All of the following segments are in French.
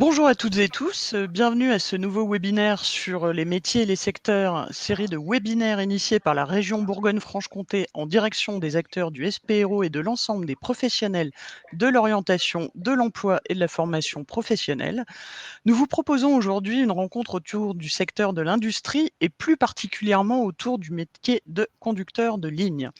Bonjour à toutes et tous, bienvenue à ce nouveau webinaire sur les métiers et les secteurs, série de webinaires initiés par la région Bourgogne-Franche-Comté en direction des acteurs du SPRO et de l'ensemble des professionnels de l'orientation, de l'emploi et de la formation professionnelle. Nous vous proposons aujourd'hui une rencontre autour du secteur de l'industrie et plus particulièrement autour du métier de conducteur de ligne.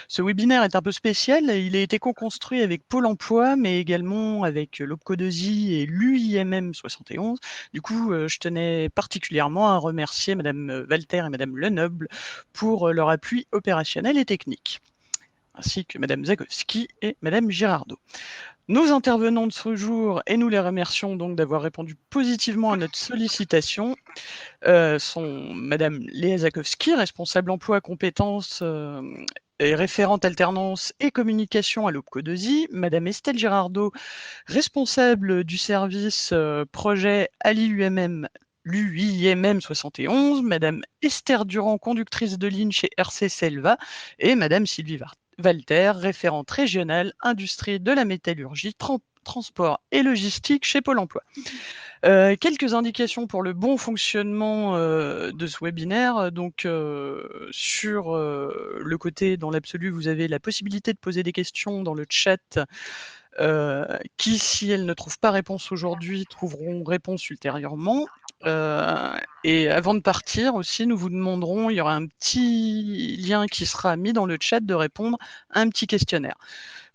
Ce webinaire est un peu spécial. Il a été co-construit avec Pôle emploi, mais également avec l'OPCO2I et l'UIMM 71. Du coup, je tenais particulièrement à remercier Madame Walter et Madame Lenoble pour leur appui opérationnel et technique, ainsi que Madame Zagowski et Madame Girardot. Nos intervenants de ce jour, et nous les remercions donc d'avoir répondu positivement à notre sollicitation, sont Madame Léa Zakowski, responsable emploi, compétences et référente alternance et communication à l'OPCO2I, Madame Estelle Girardot, responsable du service projet à l'UIMM 71, Madame Esther Durand, conductrice de ligne chez RC Selva, et Madame Sylvie Walter, référente régionale industrie de la métallurgie, transport et logistique chez Pôle emploi. Quelques indications pour le bon fonctionnement de ce webinaire. Donc, sur le côté, dans l'absolu, vous avez la possibilité de poser des questions dans le chat qui, si elles ne trouvent pas réponse aujourd'hui, trouveront réponse ultérieurement. Et avant de partir aussi, nous vous demanderons, il y aura un petit lien qui sera mis dans le chat de répondre à un petit questionnaire.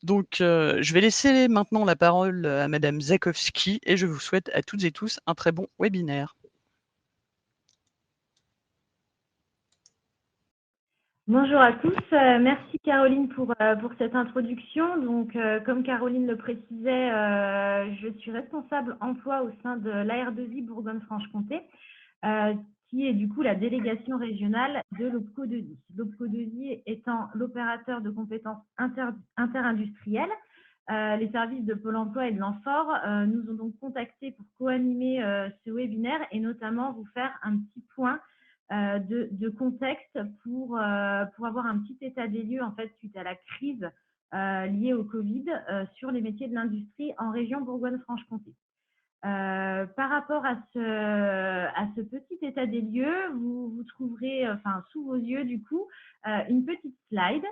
Donc, je vais laisser maintenant la parole à Madame Zakowski et je vous souhaite à toutes et tous un très bon webinaire. Bonjour à tous, merci Caroline pour cette introduction. Donc, comme Caroline le précisait, je suis responsable emploi au sein de l'AR2I Bourgogne-Franche-Comté, qui est du coup la délégation régionale de l'OPCO2I. L'OPCO2I étant l'opérateur de compétences interindustrielles. Les services de Pôle emploi et de l'Enfort nous ont donc contactés pour co-animer ce webinaire et notamment vous faire un petit point de contexte pour avoir un petit état des lieux en fait suite à la crise liée au Covid sur les métiers de l'industrie en région Bourgogne-Franche-Comté. Par rapport à ce petit état des lieux, vous trouverez sous vos yeux du coup une petite slide.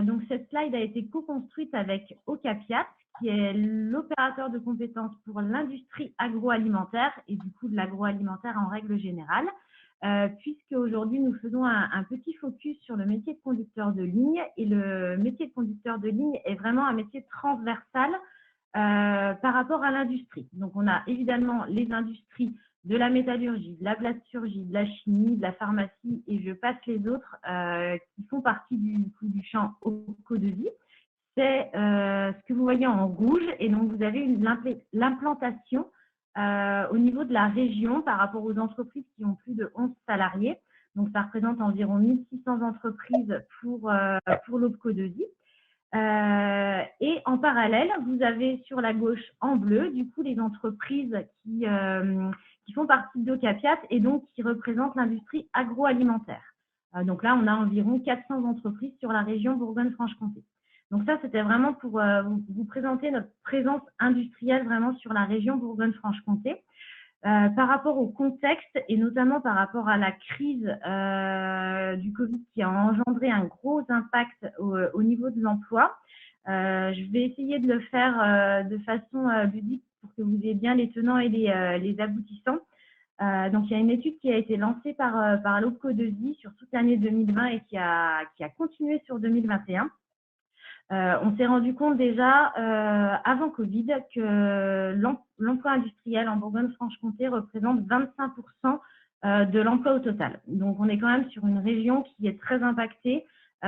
Donc cette slide a été co-construite avec Ocapiat, qui est l'opérateur de compétences pour l'industrie agroalimentaire et du coup de l'agroalimentaire en règle générale. Puisque aujourd'hui nous faisons un petit focus sur le métier de conducteur de ligne, et le métier de conducteur de ligne est vraiment un métier transversal par rapport à l'industrie. Donc on a évidemment les industries de la métallurgie, de la plasturgie, de la chimie, de la pharmacie, et je passe les autres qui font partie du champ OPCO2I. C'est ce que vous voyez en rouge, et donc vous avez l'implantation au niveau de la région par rapport aux entreprises qui ont plus de 11 salariés. Donc, ça représente environ 1600 entreprises pour l'OPCO2I. Et en parallèle, vous avez sur la gauche en bleu, du coup, les entreprises qui font partie d'Ocapiat et donc qui représentent l'industrie agroalimentaire. Donc là, on a environ 400 entreprises sur la région Bourgogne-Franche-Comté. Donc ça, c'était vraiment pour vous présenter notre présence industrielle vraiment sur la région Bourgogne-Franche-Comté. Par rapport au contexte et notamment par rapport à la crise du Covid qui a engendré un gros impact au niveau de l'emploi, je vais essayer de le faire de façon ludique pour que vous ayez bien les tenants et les aboutissants. Donc, il y a une étude qui a été lancée par l'OPCO2I sur toute l'année 2020 et qui a continué sur 2021. On s'est rendu compte déjà avant Covid que l'emploi industriel en Bourgogne-Franche-Comté représente 25% de l'emploi au total. Donc, on est quand même sur une région qui est très impactée au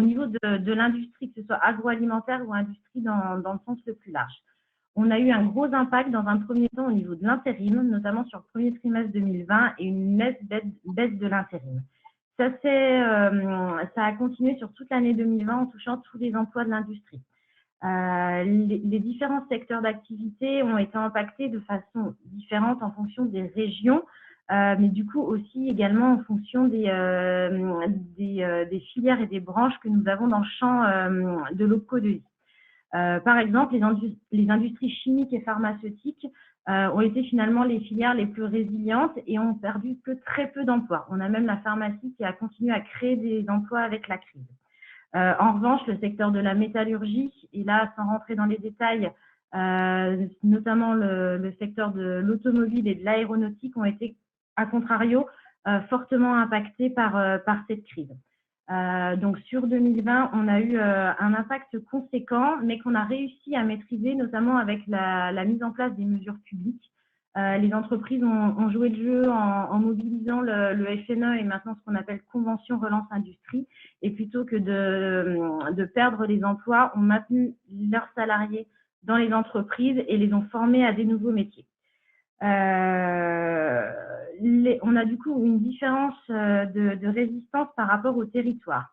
niveau de l'industrie, que ce soit agroalimentaire ou industrie dans le sens le plus large. On a eu un gros impact dans un premier temps au niveau de l'intérim, notamment sur le premier trimestre 2020, et une nette baisse de l'intérim. Ça a continué sur toute l'année 2020 en touchant tous les emplois de l'industrie. Les différents secteurs d'activité ont été impactés de façon différente en fonction des régions, mais du coup aussi également en fonction des filières et des branches que nous avons dans le champ de l'OPCO2I. Par exemple, les industries chimiques et pharmaceutiques ont été finalement les filières les plus résilientes et ont perdu que très peu d'emplois. On a même la pharmacie qui a continué à créer des emplois avec la crise. En revanche, le secteur de la métallurgie, et là, sans rentrer dans les détails, notamment le secteur de l'automobile et de l'aéronautique ont été, à contrario, fortement impactés par cette crise. Donc sur 2020, on a eu un impact conséquent, mais qu'on a réussi à maîtriser, notamment avec la mise en place des mesures publiques. Les entreprises ont joué le jeu en mobilisant le FNE et maintenant ce qu'on appelle Convention Relance Industrie. Et plutôt que de perdre les emplois, ont maintenu leurs salariés dans les entreprises et les ont formés à des nouveaux métiers. On a du coup une différence de résistance par rapport aux territoires.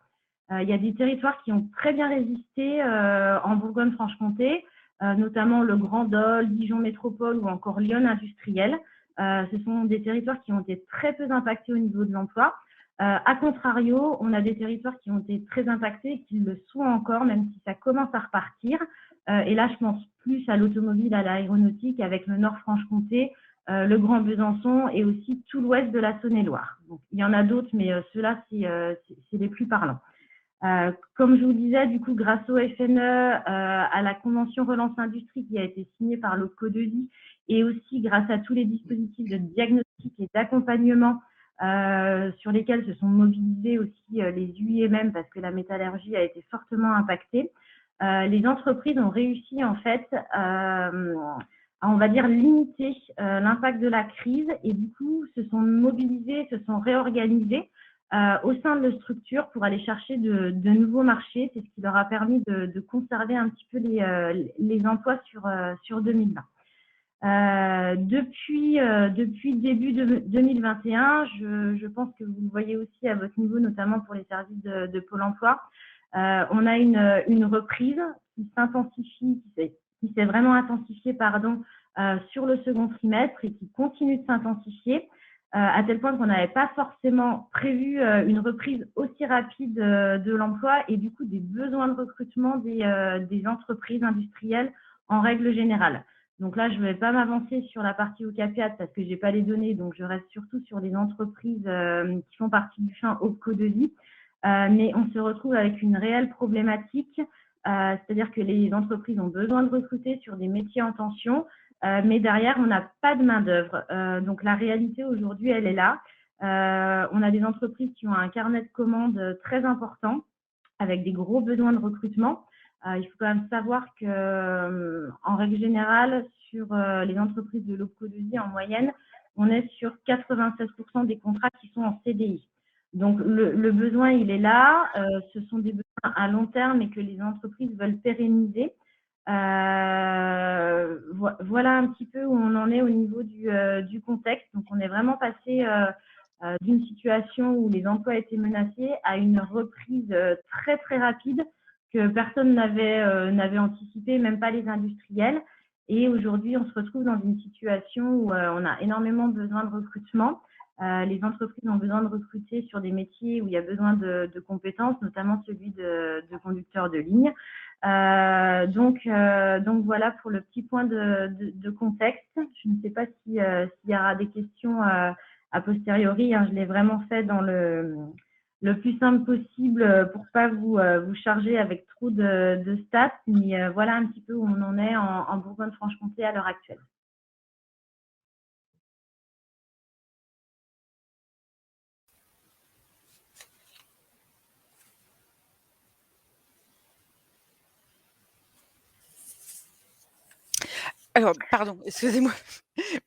Il y a des territoires qui ont très bien résisté en Bourgogne-Franche-Comté, notamment le Grand Dol, Dijon Métropole ou encore Lyon Industriel. Ce sont des territoires qui ont été très peu impactés au niveau de l'emploi. A contrario, on a des territoires qui ont été très impactés et qui le sont encore, même si ça commence à repartir. Et là, je pense plus à l'automobile, à l'aéronautique, avec le Nord-Franche-Comté, le Grand Besançon et aussi tout l'ouest de la Saône-et-Loire. Donc, il y en a d'autres, mais ceux-là, c'est les plus parlants. Comme je vous disais, du coup, grâce au FNE, à la Convention Relance Industrie qui a été signée par l'OPCO2I et aussi grâce à tous les dispositifs de diagnostic et d'accompagnement sur lesquels se sont mobilisés aussi les UIMM parce que la métallurgie a été fortement impactée, les entreprises ont réussi en fait à, on va dire, limiter l'impact de la crise et du coup se sont mobilisées, se sont réorganisées au sein de leur structure pour aller chercher de nouveaux marchés. C'est ce qui leur a permis de conserver un petit peu les emplois sur 2020. Depuis début 2021, je pense que vous le voyez aussi à votre niveau, notamment pour les services de Pôle emploi, on a une reprise qui s'intensifie, qui s'est vraiment intensifiée sur le second trimestre et qui continue de s'intensifier, à tel point qu'on n'avait pas forcément prévu une reprise aussi rapide de l'emploi et du coup des besoins de recrutement des entreprises industrielles en règle générale. Donc là, je ne vais pas m'avancer sur la partie OCAPIAT parce que je n'ai pas les données, donc je reste surtout sur les entreprises qui font partie du champ OPCO2I. Mais on se retrouve avec une réelle problématique, c'est-à-dire que les entreprises ont besoin de recruter sur des métiers en tension, mais derrière, on n'a pas de main-d'œuvre. Donc la réalité aujourd'hui, elle est là. On a des entreprises qui ont un carnet de commandes très important, avec des gros besoins de recrutement. Il faut quand même savoir que, en règle générale, sur les entreprises de l'OPCO2I, en moyenne, on est sur 96% des contrats qui sont en CDI. Donc, le besoin, il est là. Ce sont des besoins à long terme et que les entreprises veulent pérenniser. Voilà un petit peu où on en est au niveau du contexte. Donc, on est vraiment passé d'une situation où les emplois étaient menacés à une reprise très, très rapide que personne n'avait anticipé, même pas les industriels. Et aujourd'hui, on se retrouve dans une situation où on a énormément besoin de recrutement. Les entreprises ont besoin de recruter sur des métiers où il y a besoin de compétences, notamment celui de conducteur de ligne. Donc voilà pour le petit point de contexte. Je ne sais pas s'il y aura des questions a posteriori. Je l'ai vraiment fait dans le plus simple possible pour pas vous charger avec trop de stats. Mais voilà un petit peu où on en est en Bourgogne-Franche-Comté à l'heure actuelle. Alors, pardon, excusez-moi.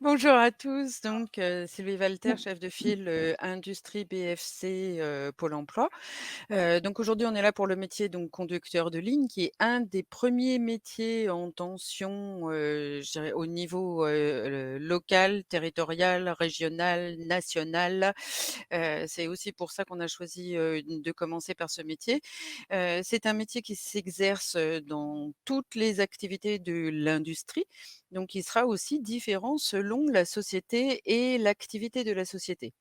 Bonjour à tous, donc Sylvie Walter, chef de file, industrie BFC, Pôle emploi. Donc aujourd'hui, on est là pour le métier donc conducteur de ligne qui est un des premiers métiers en tension, je dirais au niveau, local, territorial, régional, national. C'est aussi pour ça qu'on a choisi, de commencer par ce métier. C'est un métier qui s'exerce, dans toutes les activités de l'industrie, donc il sera aussi différent selon la société et l'activité de la société.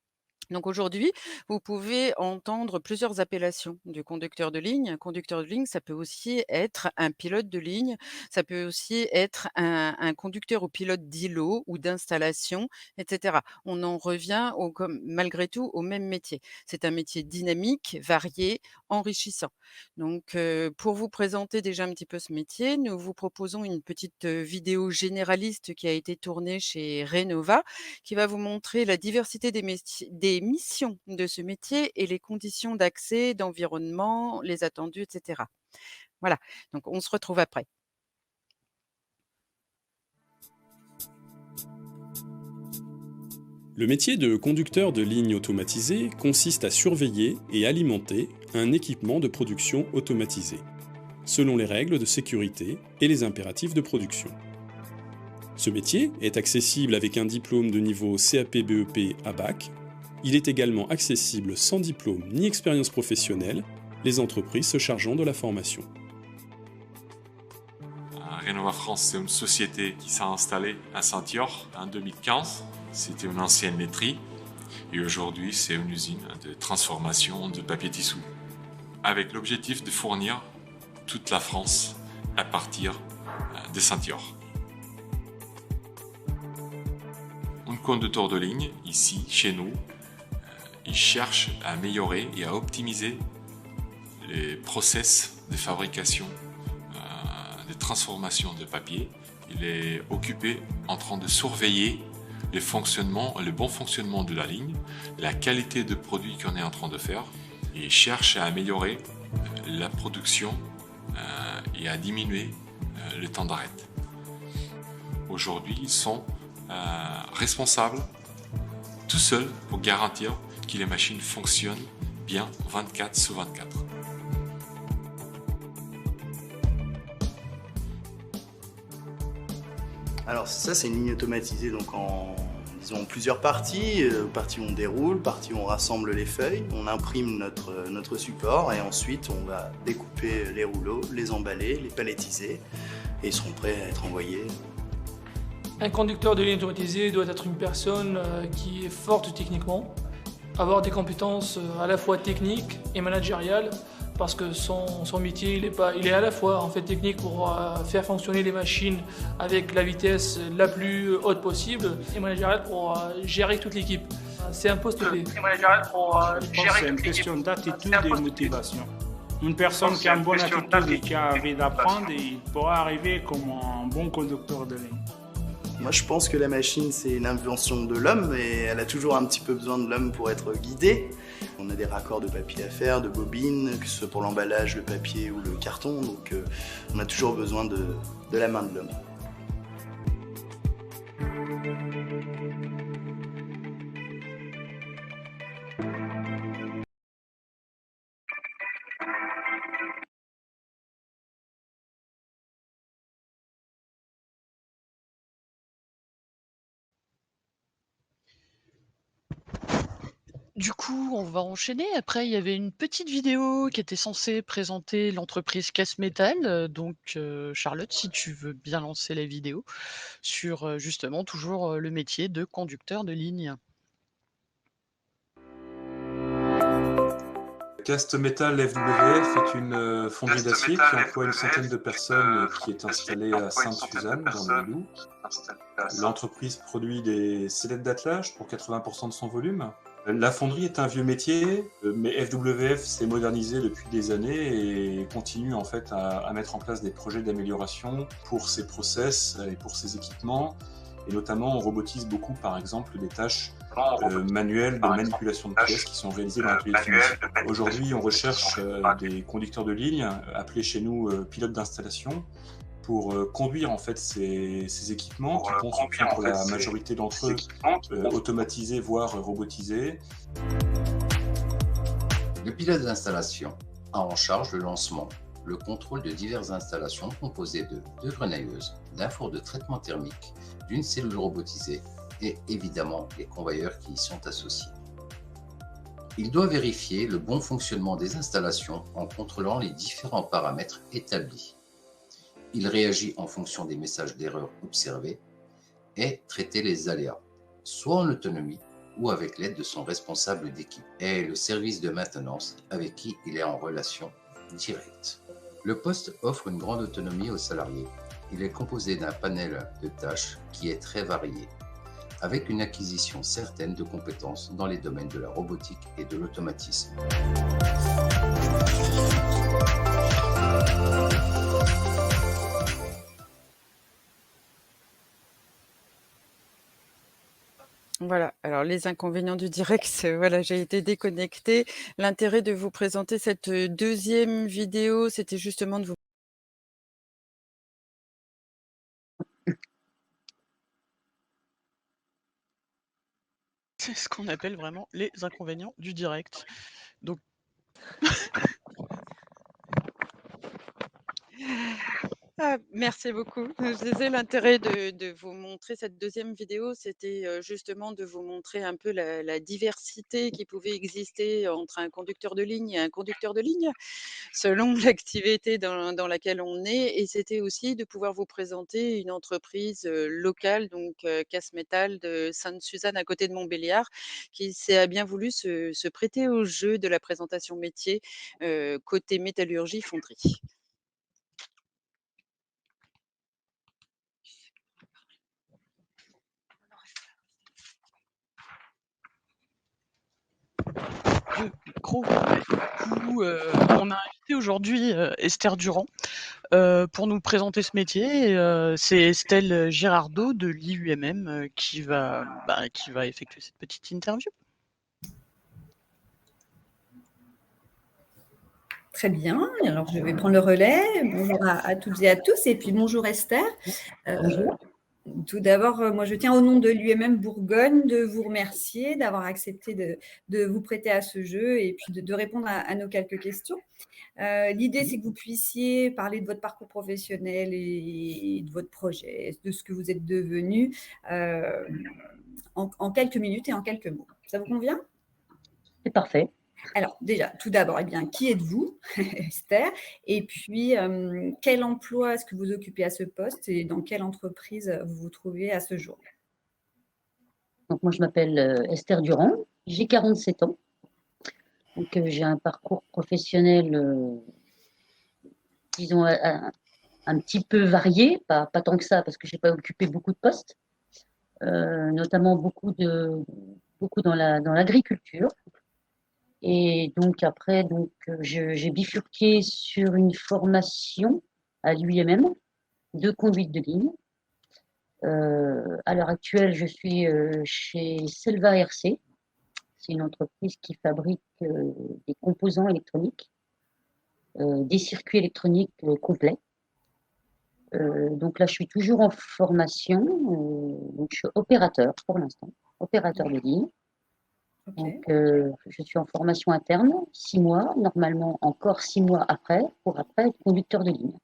Donc aujourd'hui, vous pouvez entendre plusieurs appellations du conducteur de ligne. Un conducteur de ligne, ça peut aussi être un pilote de ligne, ça peut aussi être un conducteur ou pilote d'îlot ou d'installation, etc. On en revient malgré tout au même métier. C'est un métier dynamique, varié, enrichissant. Donc, pour vous présenter déjà un petit peu ce métier, nous vous proposons une petite vidéo généraliste qui a été tournée chez Renova, qui va vous montrer la diversité des missions de ce métier et les conditions d'accès, d'environnement, les attendus, et cetera. Voilà, donc on se retrouve après. Le métier de conducteur de ligne automatisée consiste à surveiller et alimenter un équipement de production automatisé, selon les règles de sécurité et les impératifs de production. Ce métier est accessible avec un diplôme de niveau CAP-BEP à bac. Il est également accessible sans diplôme ni expérience professionnelle, les entreprises se chargeant de la formation. Renova France, c'est une société qui s'est installée à Saint-Yor en 2015. C'était une ancienne laiterie et aujourd'hui c'est une usine de transformation de papier tissu avec l'objectif de fournir toute la France à partir de Saint-Yor. Un conducteur de ligne, ici, chez nous, il cherche à améliorer et à optimiser les process de fabrication, de transformation de papier. Il est occupé en train de surveiller le bon fonctionnement de la ligne, la qualité de produit qu'on est en train de faire, et cherche à améliorer la production et à diminuer le temps d'arrêt. Aujourd'hui, ils sont responsables tout seuls pour garantir que les machines fonctionnent bien 24/24. Alors ça, c'est une ligne automatisée donc en plusieurs parties. Partie où on déroule, partie où on rassemble les feuilles, on imprime notre support et ensuite on va découper les rouleaux, les emballer, les palettiser et ils seront prêts à être envoyés. Un conducteur de ligne automatisée doit être une personne qui est forte techniquement, avoir des compétences à la fois techniques et managériales, parce que son métier il est à la fois en fait technique pour faire fonctionner les machines avec la vitesse la plus haute possible et managérial pour gérer toute l'équipe. C'est un poste clé. C'est une question d'attitude et de motivation. Une personne qui a une bonne attitude et qui a envie d'apprendre, il pourra arriver comme un bon conducteur de ligne. Moi, je pense que la machine, c'est une invention de l'homme et elle a toujours un petit peu besoin de l'homme pour être guidée. On a des raccords de papier à faire, de bobines, que ce soit pour l'emballage, le papier ou le carton, donc on a toujours besoin de la main de l'homme. Du coup, on va enchaîner. Après, il y avait une petite vidéo qui était censée présenter l'entreprise Caisse Métal. Donc, Charlotte, si tu veux bien lancer la vidéo sur justement toujours le métier de conducteur de ligne. Caisse Métal FWF est une fonderie d'acier qui emploie une centaine de personnes qui est installée à Sainte-Suzanne, dans le Loup. L'entreprise produit des sellettes d'attelage pour 80% de son volume. La fonderie est un vieux métier, mais FWF s'est modernisé depuis des années et continue en fait à mettre en place des projets d'amélioration pour ses process et pour ses équipements. Et notamment, on robotise beaucoup, par exemple, des tâches manuelles de manipulation de pièces qui sont réalisées dans l'atelier de finition. Aujourd'hui, on recherche des conducteurs de ligne, appelés chez nous pilotes d'installation, pour conduire en fait ces équipements qui sont pour la majorité d'entre eux automatisés voire robotisés. Le pilote d'installation a en charge le lancement, le contrôle de diverses installations composées de 2 grenailleuses, d'un four de traitement thermique, d'une cellule robotisée et évidemment les convoyeurs qui y sont associés. Il doit vérifier le bon fonctionnement des installations en contrôlant les différents paramètres établis. Il réagit en fonction des messages d'erreur observés et traiter les aléas, soit en autonomie, ou avec l'aide de son responsable d'équipe et le service de maintenance avec qui il est en relation directe. Le poste offre une grande autonomie aux salariés. Il est composé d'un panel de tâches qui est très varié, avec une acquisition certaine de compétences dans les domaines de la robotique et de l'automatisme. Voilà, alors les inconvénients du direct, voilà, j'ai été déconnectée. L'intérêt de vous présenter cette deuxième vidéo, c'était justement de vous C'est ce qu'on appelle vraiment les inconvénients du direct. Donc merci beaucoup. Je disais l'intérêt de vous montrer cette deuxième vidéo, c'était, justement de vous montrer un peu la diversité qui pouvait exister entre un conducteur de ligne et un conducteur de ligne, selon l'activité dans laquelle on est, et c'était aussi de pouvoir vous présenter une entreprise, locale, donc Casse-Métal de Sainte-Suzanne à côté de Montbéliard, qui a bien voulu se prêter au jeu de la présentation métier, côté métallurgie fonderie. Micro. Du coup, on a invité aujourd'hui Esther Durand pour nous présenter ce métier. C'est Estelle Girardot de l'IUMM qui va effectuer cette petite interview. Très bien, alors je vais prendre le relais. Bonjour à toutes et à tous, et puis bonjour Esther. Bonjour. Tout d'abord, moi je tiens au nom de l'UMM Bourgogne de vous remercier d'avoir accepté de vous prêter à ce jeu et puis de répondre à nos quelques questions. L'idée, c'est que vous puissiez parler de votre parcours professionnel et de votre projet, de ce que vous êtes devenu en quelques minutes et en quelques mots. Ça vous convient ? C'est parfait. Alors, déjà, tout d'abord, qui êtes-vous, Esther ? Et puis, quel emploi est-ce que vous occupez à ce poste et dans quelle entreprise vous vous trouvez à ce jour ? Donc, moi, je m'appelle Esther Durand, j'ai 47 ans. Donc, j'ai un parcours professionnel, disons, un petit peu varié, pas tant que ça, parce que je n'ai pas occupé beaucoup de postes, notamment beaucoup dans l'agriculture. Et donc après, j'ai bifurqué sur une formation à l'UMM de conduite de ligne. À l'heure actuelle, je suis chez Selva RC. C'est une entreprise qui fabrique des composants électroniques, des circuits électroniques complets. Donc là, je suis toujours en formation. Donc je suis opérateur pour l'instant, opérateur de ligne. Donc, je suis en formation interne, 6 mois, normalement encore 6 mois après, pour après être conducteur de ligne.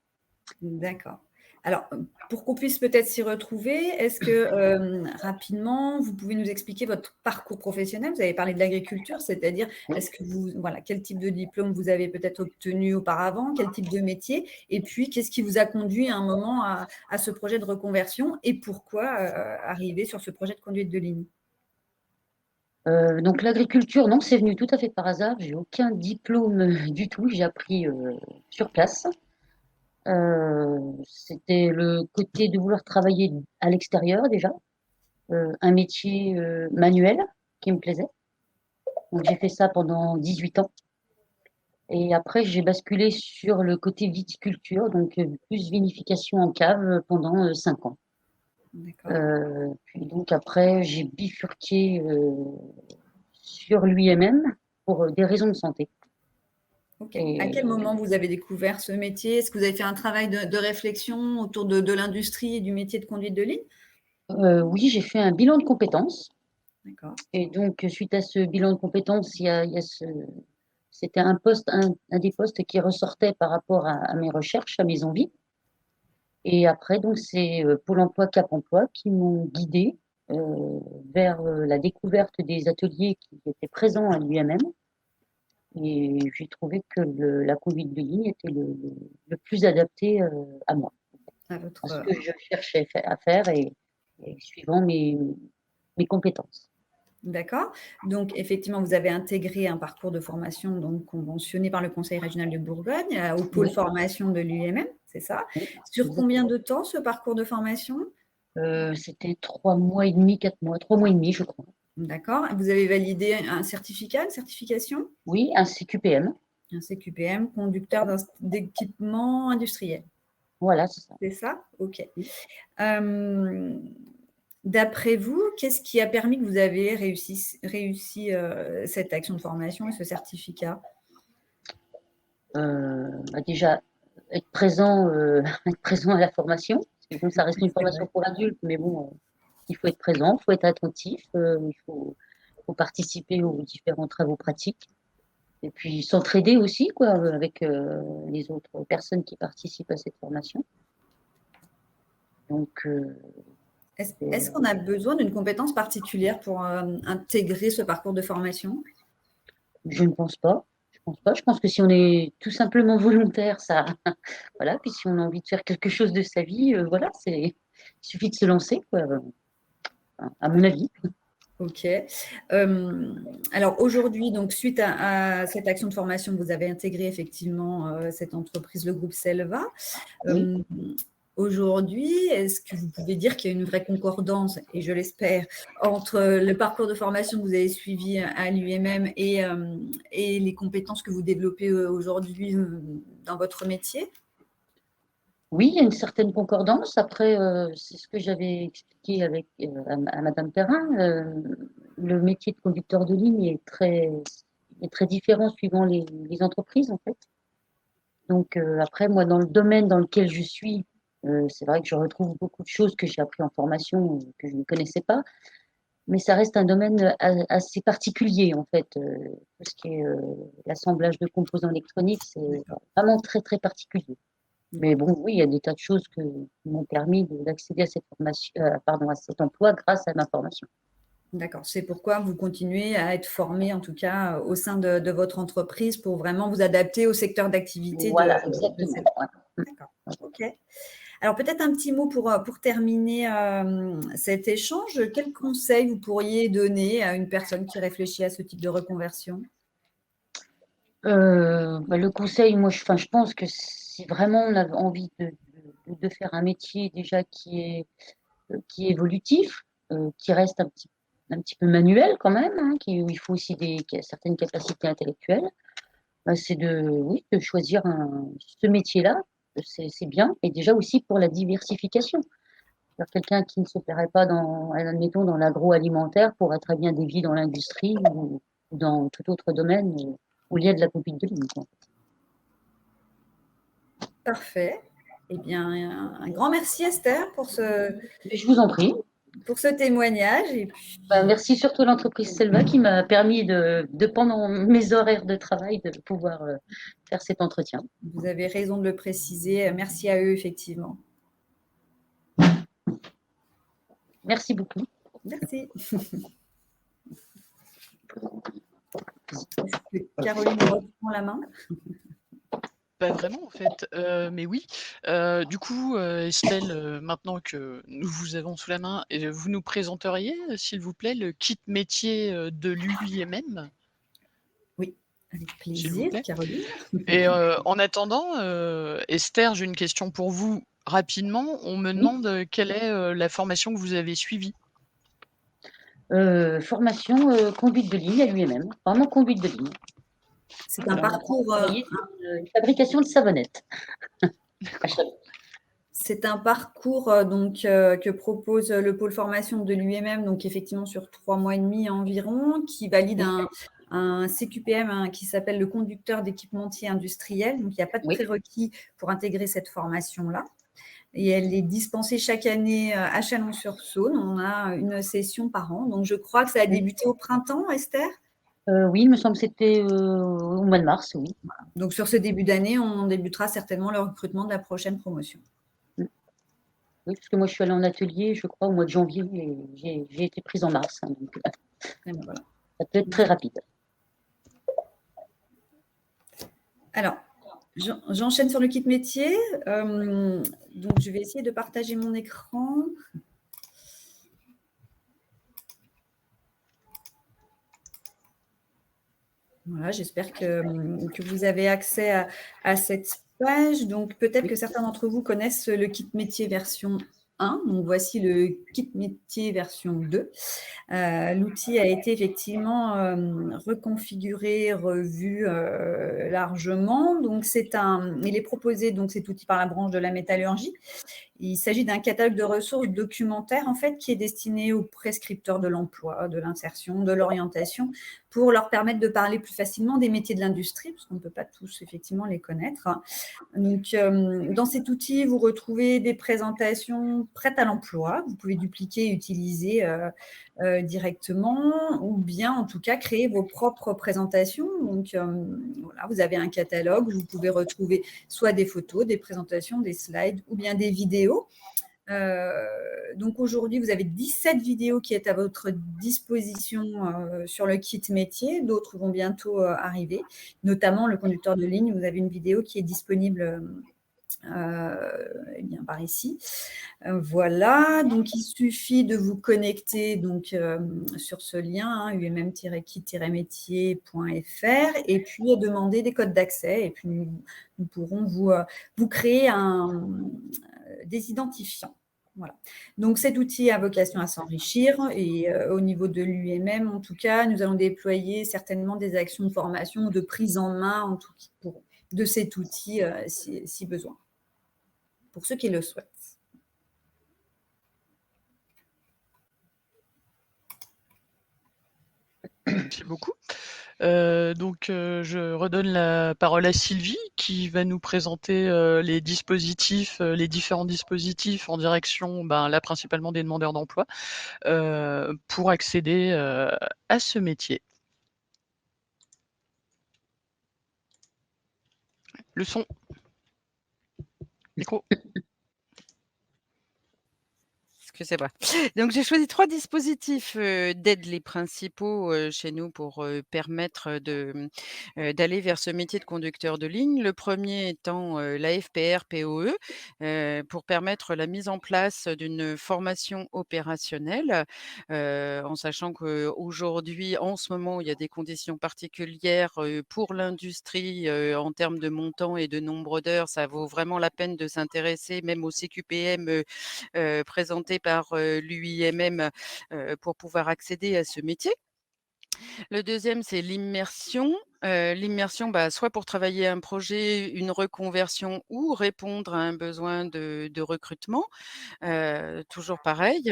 D'accord. Alors, pour qu'on puisse peut-être s'y retrouver, est-ce que rapidement, vous pouvez nous expliquer votre parcours professionnel ? Vous avez parlé de l'agriculture, c'est-à-dire, est-ce que quel type de diplôme vous avez peut-être obtenu auparavant, quel type de métier, et puis qu'est-ce qui vous a conduit à un moment à ce projet de reconversion et pourquoi arriver sur ce projet de conduite de ligne ? Donc l'agriculture, non, c'est venu tout à fait par hasard. J'ai aucun diplôme du tout. J'ai appris sur place. C'était le côté de vouloir travailler à l'extérieur déjà, un métier manuel qui me plaisait. Donc j'ai fait ça pendant 18 ans. Et après, j'ai basculé sur le côté viticulture, donc plus vinification en cave pendant 5 ans. Puis donc après, j'ai bifurqué sur l'UMM pour des raisons de santé. Okay. À quel moment vous avez découvert ce métier ? Est-ce que vous avez fait un travail de réflexion autour de l'industrie et du métier de conduite de ligne ? Oui, j'ai fait un bilan de compétences. D'accord. Et donc, suite à ce bilan de compétences, c'était un des postes qui ressortait par rapport à mes recherches, à mes envies. Et après, donc, c'est Pôle emploi, Cap emploi qui m'ont guidée vers la découverte des ateliers qui étaient présents à l'UMM. Et j'ai trouvé que la conduite de ligne était le plus adapté à moi. À ce que je cherchais à faire et suivant mes compétences. D'accord. Donc, effectivement, vous avez intégré un parcours de formation donc, conventionné par le Conseil régional de Bourgogne au pôle Oui. formation de l'UMM, c'est ça? Oui, Sur exactement. combien de temps ce parcours de formation? C'était 3 mois et demi, 4 mois, 3 mois et demi, je crois. D'accord. Vous avez validé un certificat, une certification? Oui, un CQPM. Un CQPM, conducteur d'équipement industriel. Voilà, c'est ça. C'est ça? OK. Oui. D'après vous, qu'est-ce qui a permis que vous avez réussi cette action de formation et ce certificat? Déjà, être présent, être présent à la formation. Parce que bon, ça reste une formation pour adultes, mais bon, il faut être présent, il faut être attentif, il faut participer aux différents travaux pratiques. Et puis s'entraider aussi, quoi, avec les autres personnes qui participent à cette formation. Donc, est-ce qu'on a besoin d'une compétence particulière pour intégrer ce parcours de formation? je ne pense pas. Je pense que si on est tout simplement volontaire, ça, voilà. Puis si on a envie de faire quelque chose de sa vie, voilà, il suffit de se lancer, quoi, à mon avis. Ok. Alors aujourd'hui, donc suite à cette action de formation, vous avez intégré effectivement cette entreprise, le groupe Selva. Oui. Aujourd'hui, est-ce que vous pouvez dire qu'il y a une vraie concordance, et je l'espère, entre le parcours de formation que vous avez suivi à l'UMM et les compétences que vous développez aujourd'hui dans votre métier? Oui, il y a une certaine concordance. Après, c'est ce que j'avais expliqué à Madame Perrin. Le métier de conducteur de ligne est très différent suivant les entreprises, en fait. Donc, après, moi, dans le domaine dans lequel je suis, c'est vrai que je retrouve beaucoup de choses que j'ai appris en formation que je ne connaissais pas. Mais ça reste un domaine assez particulier, en fait. Tout ce qui est l'assemblage de composants électroniques, c'est vraiment très, très particulier. Mais bon, oui, il y a des tas de choses qui m'ont permis d'accéder à cette formation, à cet emploi grâce à ma formation. D'accord. C'est pourquoi vous continuez à être formé, en tout cas, au sein de votre entreprise pour vraiment vous adapter au secteur d'activité. Voilà, exactement. D'accord. OK. Alors, peut-être un petit mot pour terminer cet échange. Quel conseil vous pourriez donner à une personne qui réfléchit à ce type de reconversion? Le conseil, moi, je pense que si vraiment on a envie de faire un métier déjà qui est évolutif, qui reste un petit peu manuel quand même, hein, où il faut aussi certaines capacités intellectuelles, c'est de choisir ce métier-là, c'est bien, et déjà aussi pour la diversification. Alors, quelqu'un qui ne se plairait pas admettons, dans l'agroalimentaire pourrait très bien dévier dans l'industrie ou dans tout autre domaine où il y a de la conduite de ligne. Parfait. Eh bien, un grand merci Esther pour Je vous en prie. Pour ce témoignage. Et puis... merci surtout à l'entreprise Selva qui m'a permis pendant mes horaires de travail, de pouvoir faire cet entretien. Vous avez raison de le préciser. Merci à eux, effectivement. Merci beaucoup. Merci. Caroline reprend la main. Pas vraiment en fait, mais oui. Du coup, Estelle, maintenant que nous vous avons sous la main, vous nous présenteriez, s'il vous plaît, le kit métier de l'UIMM? Oui, avec plaisir, Caroline. Et en attendant, Esther, j'ai une question pour vous. Rapidement, on me demande quelle est la formation que vous avez suivie? Formation conduite de ligne à l'UMM, vraiment conduite de ligne. C'est un parcours. Fabrication de savonnettes. C'est un parcours donc, que propose le pôle formation de l'UMM, donc effectivement sur 3 mois et demi environ, qui valide un CQPM qui s'appelle le conducteur d'équipementier industriel. Donc, il n'y a pas de prérequis pour intégrer cette formation-là. Et elle est dispensée chaque année à Chalon-sur-Saône. On a une session par an. Donc, je crois que ça a débuté au printemps, Esther? Oui, il me semble que c'était au mois de mars, oui. Voilà. Donc, sur ce début d'année, on débutera certainement le recrutement de la prochaine promotion. Oui, parce que moi, je suis allée en atelier, je crois, au mois de janvier, et j'ai été prise en mars. Hein, donc, voilà. Ça peut être très rapide. Alors, j'enchaîne sur le kit métier. Donc, je vais essayer de partager mon écran. Voilà, j'espère que vous avez accès à cette page. Donc, peut-être que certains d'entre vous connaissent le kit métier version 1. Donc, voici le kit métier version 2. L'outil a été effectivement reconfiguré, revu largement. Donc, il est proposé, donc, cet outil par la branche de la métallurgie. Il s'agit d'un catalogue de ressources documentaires en fait, qui est destiné aux prescripteurs de l'emploi, de l'insertion, de l'orientation, pour leur permettre de parler plus facilement des métiers de l'industrie, parce qu'on ne peut pas tous effectivement les connaître. Donc, dans cet outil, vous retrouvez des présentations prêtes à l'emploi. Vous pouvez dupliquer et utiliser directement, ou bien en tout cas créer vos propres présentations. Donc, voilà, vous avez un catalogue où vous pouvez retrouver soit des photos, des présentations, des slides, ou bien des vidéos. Donc aujourd'hui, vous avez 17 vidéos qui est à votre disposition sur le kit métier. D'autres vont bientôt arriver, notamment le conducteur de ligne. Vous avez une vidéo qui est disponible bien par ici. Voilà, donc il suffit de vous connecter donc, sur ce lien, umm-kit-métier.fr, et puis demander des codes d'accès, et puis nous pourrons vous créer des identifiants. Voilà. Donc cet outil a vocation à s'enrichir, et au niveau de l'UMM, en tout cas, nous allons déployer certainement des actions de formation, de prise en main en tout cas, de cet outil si besoin, pour ceux qui le souhaitent. Merci beaucoup. Donc, je redonne la parole à Sylvie qui va nous présenter les dispositifs, les différents dispositifs en direction, là principalement des demandeurs d'emploi, pour accéder à ce métier. Le son. Micro. Excusez-moi. Donc, j'ai choisi 3 dispositifs d'aide, les principaux chez nous pour permettre d'aller vers ce métier de conducteur de ligne. Le premier étant la FPR-POE, pour permettre la mise en place d'une formation opérationnelle, en sachant qu'aujourd'hui, en ce moment, il y a des conditions particulières pour l'industrie en termes de montant et de nombre d'heures. Ça vaut vraiment la peine de s'intéresser même au CQPM présenté par l'UIMM pour pouvoir accéder à ce métier. Le deuxième, c'est l'immersion. L'immersion, soit pour travailler un projet, une reconversion ou répondre à un besoin de recrutement. Toujours pareil,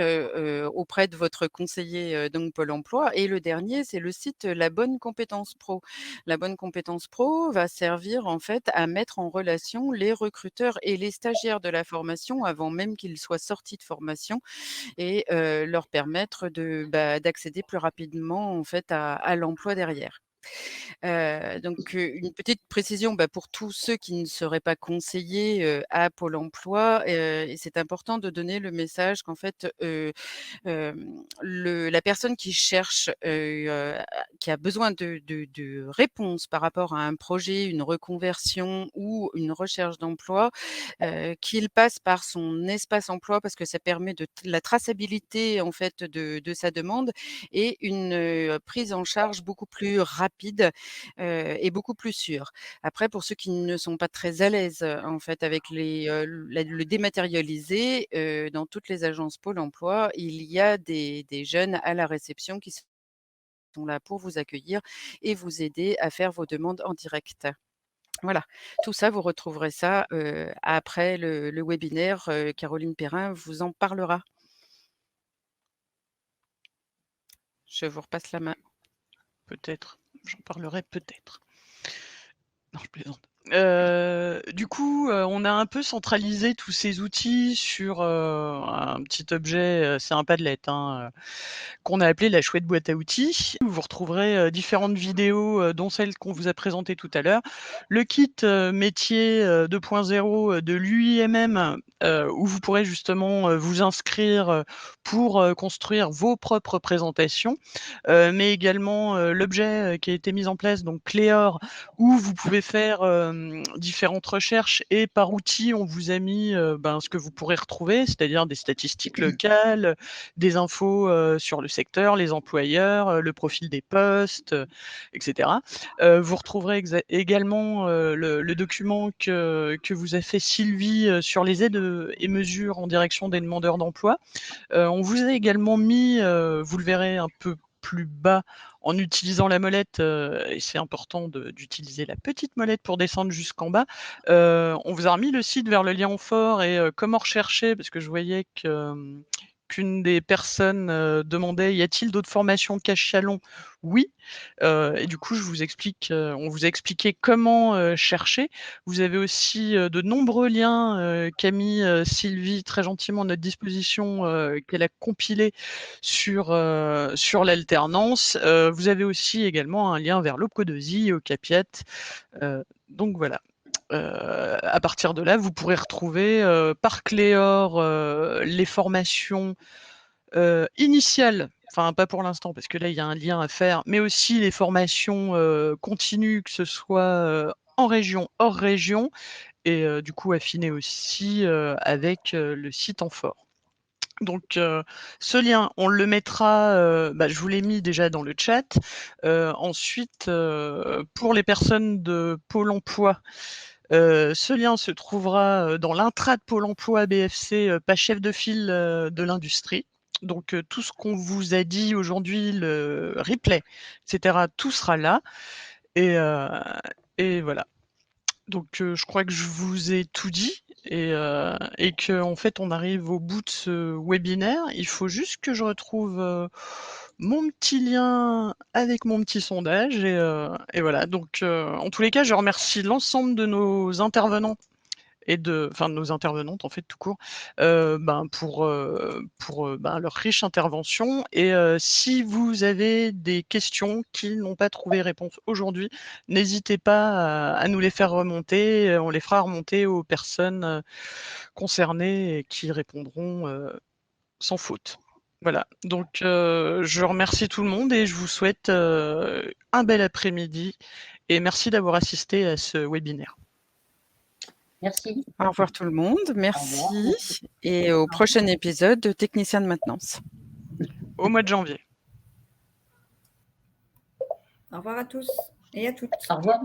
auprès de votre conseiller, donc Pôle emploi. Et le dernier, c'est le site La Bonne Compétence Pro. La Bonne Compétence Pro va servir en fait à mettre en relation les recruteurs et les stagiaires de la formation avant même qu'ils soient sortis de formation, et leur permettre d'accéder plus rapidement en fait à l'emploi derrière. Donc, une petite précision pour tous ceux qui ne seraient pas conseillés à Pôle emploi, et c'est important de donner le message qu'en fait, la personne qui cherche, qui a besoin de réponses par rapport à un projet, une reconversion ou une recherche d'emploi, qu'il passe par son espace emploi, parce que ça permet de la traçabilité en fait de sa demande, et une prise en charge beaucoup plus rapide et beaucoup plus sûre. Après, pour ceux qui ne sont pas très à l'aise en fait avec le dématérialisé, dans toutes les agences Pôle emploi, il y a des jeunes à la réception qui sont là pour vous accueillir et vous aider à faire vos demandes en direct. Voilà, tout ça, vous retrouverez ça après le webinaire. Caroline Perrin vous en parlera. Je vous repasse la main. Peut-être, j'en parlerai peut-être. Non, je plaisante. Du coup, on a un peu centralisé tous ces outils sur un petit objet, c'est un Padlet, qu'on a appelé la chouette boîte à outils. Vous retrouverez différentes vidéos, dont celle qu'on vous a présentée tout à l'heure. Le kit métier 2.0 de l'UIMM, où vous pourrez justement vous inscrire pour construire vos propres présentations, mais également l'objet qui a été mis en place, donc Cléor, où vous pouvez faire différentes recherches et par outil, on vous a mis ce que vous pourrez retrouver, c'est-à-dire des statistiques locales, des infos sur le secteur, les employeurs, le profil des postes, etc. Vous retrouverez également le document que vous a fait Sylvie sur les aides et mesures en direction des demandeurs d'emploi. On vous a également mis, vous le verrez un peu plus bas, en utilisant la molette, et c'est important d'utiliser la petite molette pour descendre jusqu'en bas. On vous a remis le site vers le lien en fort et comment rechercher, parce que je voyais qu'une des personnes demandait: y a-t-il d'autres formations Cache-Chalon? Oui. Et du coup, on vous a expliqué comment chercher. Vous avez aussi de nombreux liens qu'a mis Sylvie très gentiment à notre disposition, qu'elle a compilés sur l'alternance. Vous avez aussi également un lien vers l'Opcodosi, au Capiat. Donc voilà. À partir de là, vous pourrez retrouver par Cléor les formations initiales, enfin pas pour l'instant parce que là il y a un lien à faire, mais aussi les formations continues, que ce soit en région, hors région, et du coup affinées aussi avec le site en fort. Donc ce lien, on le mettra, je vous l'ai mis déjà dans le chat. Ensuite, pour les personnes de Pôle emploi, ce lien se trouvera dans l'intra de Pôle emploi BFC, page chef de file de l'industrie. Donc tout ce qu'on vous a dit aujourd'hui, le replay, etc., tout sera là. Et voilà. Donc je crois que je vous ai tout dit et qu'en fait on arrive au bout de ce webinaire. Il faut juste que je retrouve mon petit lien avec mon petit sondage et voilà. Donc en tous les cas, je remercie l'ensemble de nos intervenants et de nos intervenantes en fait tout court, pour leur riche intervention. Et si vous avez des questions qui n'ont pas trouvé réponse aujourd'hui, n'hésitez pas à nous les faire remonter. On les fera remonter aux personnes concernées et qui répondront sans faute. Voilà, donc je remercie tout le monde et je vous souhaite un bel après-midi et merci d'avoir assisté à ce webinaire. Merci. Au revoir tout le monde, merci. Et au prochain épisode de Technicien de maintenance. Au mois de janvier. Au revoir à tous et à toutes. Au revoir.